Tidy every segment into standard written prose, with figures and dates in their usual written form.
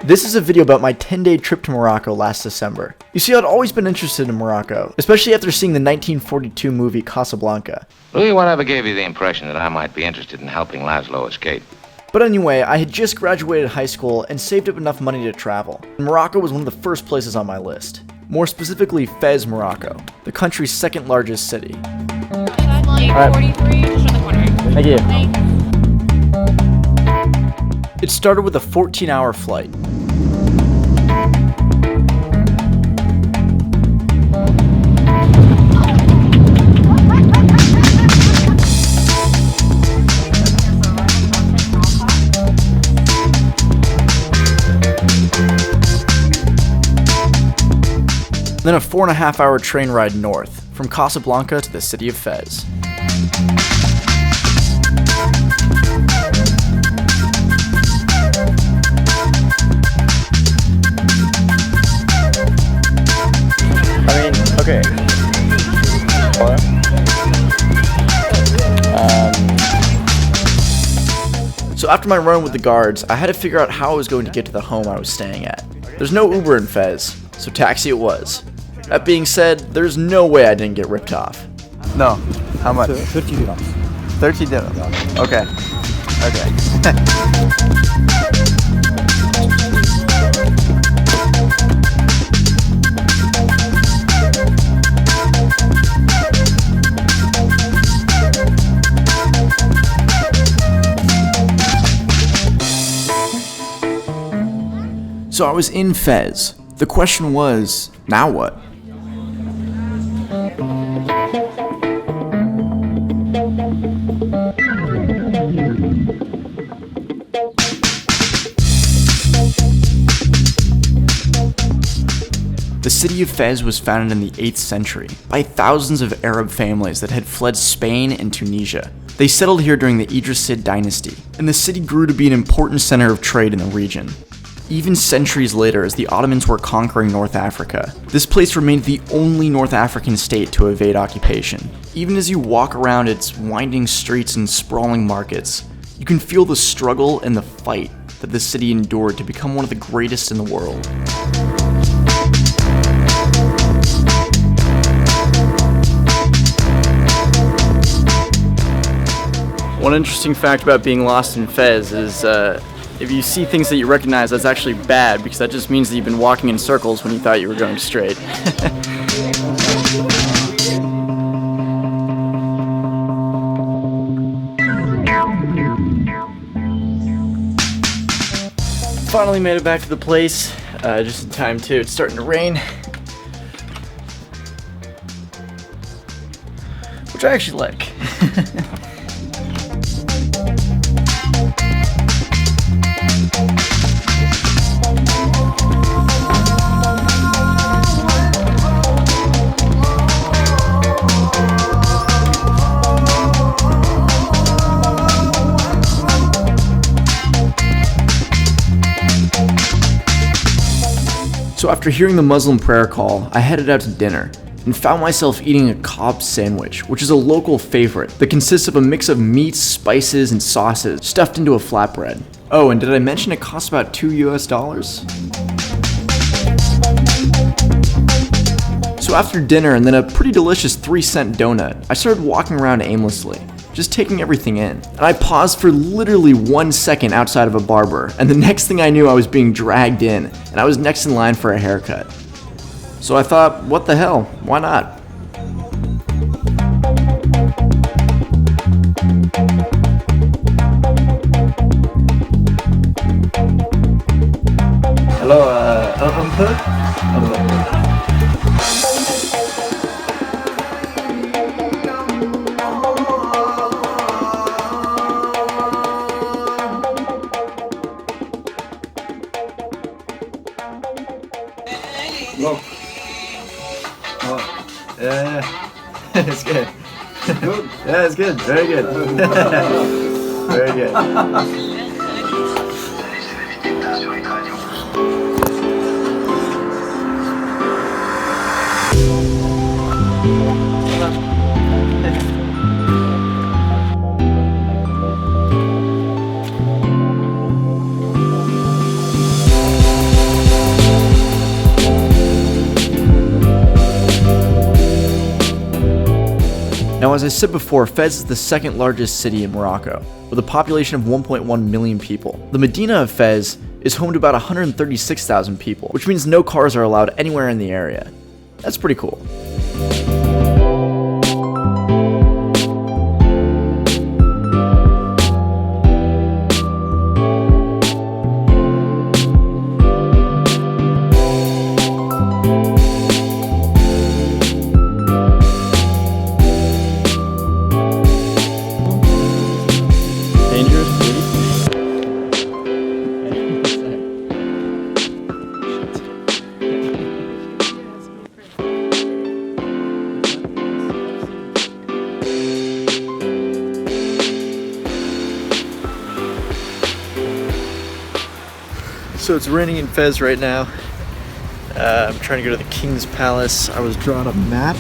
This is a video about my 10-day trip to Morocco last December. You see, I'd always been interested in Morocco, especially after seeing the 1942 movie Casablanca. Louis, whatever gave you the impression that I might be interested in helping Laszlo escape? But anyway, I had just graduated high school and saved up enough money to travel. Morocco was one of the first places on my list. More specifically, Fez Morocco, the country's second largest city. Alright. 43, just on the corner. Thank you. Thanks. It started with a 14-hour flight. Then a 4.5-hour train ride north, from Casablanca to the city of Fez. Okay. So after my run with the guards, I had to figure out how I was going to get to the home I was staying at. There's no Uber in Fez, so taxi it was. That being said, there's no way I didn't get ripped off. No. How much? 30 dirhams. 30 dirhams. Okay. Okay. So I was in Fez. The question was, now what? The city of Fez was founded in the 8th century by thousands of Arab families that had fled Spain and Tunisia. They settled here during the Idrisid dynasty, and the city grew to be an important center of trade in the region. Even centuries later, as the Ottomans were conquering North Africa, this place remained the only North African state to evade occupation. Even as you walk around its winding streets and sprawling markets, you can feel the struggle and the fight that the city endured to become one of the greatest in the world. One interesting fact about being lost in Fez is, if you see things that you recognize, that's actually bad, because that just means that you've been walking in circles when you thought you were going straight. Finally made it back to the place, just in time too. It's starting to rain, which I actually like. So after hearing the Muslim prayer call, I headed out to dinner and found myself eating a Cobb sandwich, which is a local favorite that consists of a mix of meats, spices, and sauces stuffed into a flatbread. Oh, and did I mention it costs about $2 US? So after dinner and then a pretty delicious 3-cent donut, I started walking around aimlessly, just taking everything in. And I paused for literally 1 second outside of a barber, and the next thing I knew I was being dragged in, and I was next in line for a haircut. So I thought, what the hell, why not? Hello, uncle? Look. Oh, yeah. It's good. Good? Yeah, it's good. Very good. Very good. Now, as I said before, Fez is the second largest city in Morocco, with a population of 1.1 million people. The Medina of Fez is home to about 136,000 people, which means no cars are allowed anywhere in the area. That's pretty cool. So it's raining in Fez right now. I'm trying to go to the King's Palace. I was drawn a map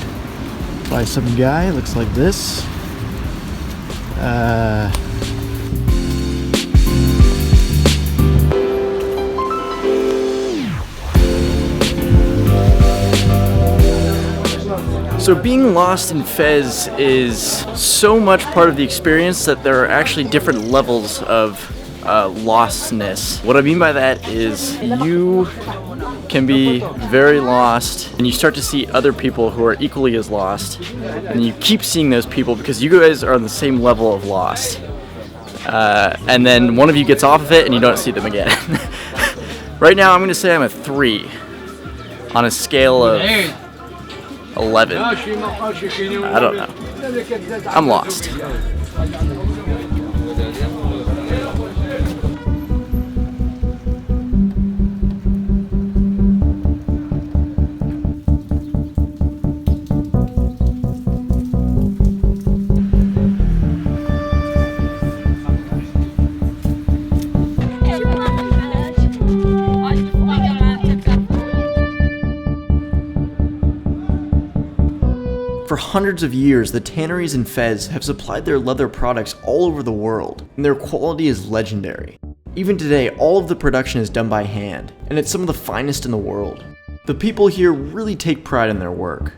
by some guy. Looks like this. So being lost in Fez is so much part of the experience that there are actually different levels of lostness. What I mean by that is you can be very lost and you start to see other people who are equally as lost, and you keep seeing those people because you guys are on the same level of lost, and then one of you gets off of it and you don't see them again. Right now I'm going to say I'm a 3 on a scale of 11. I don't know. I'm lost. For hundreds of years, the tanneries in Fez have supplied their leather products all over the world, and their quality is legendary. Even today, all of the production is done by hand, and it's some of the finest in the world. The people here really take pride in their work.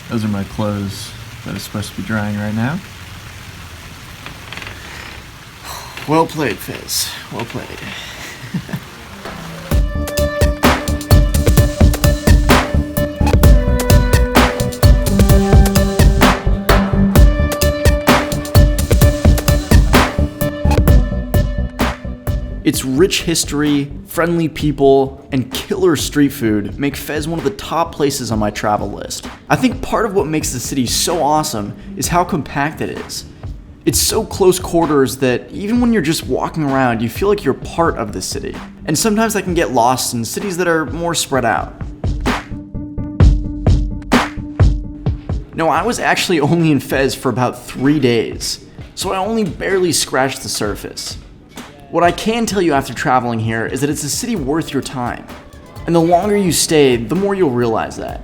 Those are my clothes that are supposed to be drying right now. Well played, Fez. Well played. Its rich history, friendly people, and killer street food make Fez one of the top places on my travel list. I think part of what makes the city so awesome is how compact it is. It's so close quarters that even when you're just walking around, you feel like you're part of the city. And sometimes I can get lost in cities that are more spread out. No, I was actually only in Fez for about 3 days, so I only barely scratched the surface. What I can tell you after traveling here is that it's a city worth your time. And the longer you stay, the more you'll realize that.